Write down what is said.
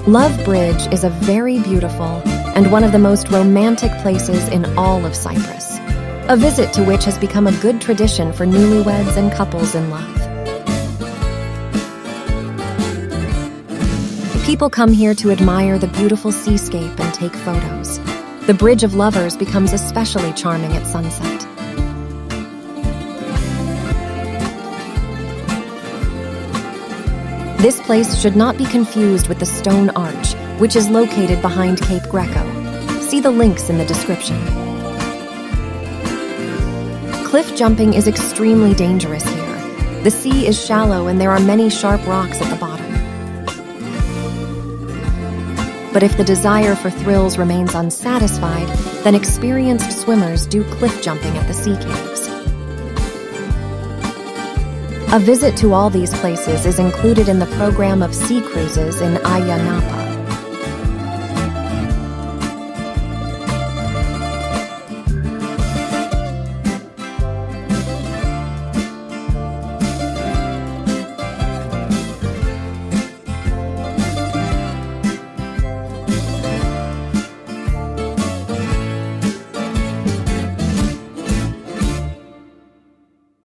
Love Bridge is a very beautiful and one of the most romantic places in all of Cyprus, a visit to which has become a good tradition for newlyweds and couples in love. People come here to admire the beautiful seascape and take photos. The Bridge of Lovers becomes especially charming at sunset. This place should not be confused with the Stone Arch, which is located behind Cape Greco. See the links in the description. Cliff jumping is extremely dangerous here. The sea is shallow and there are many sharp rocks at the bottom. But if the desire for thrills remains unsatisfied, then experienced swimmers do cliff jumping at the sea caves. A visit to all these places is included in the program of sea cruises in Ayia Napa.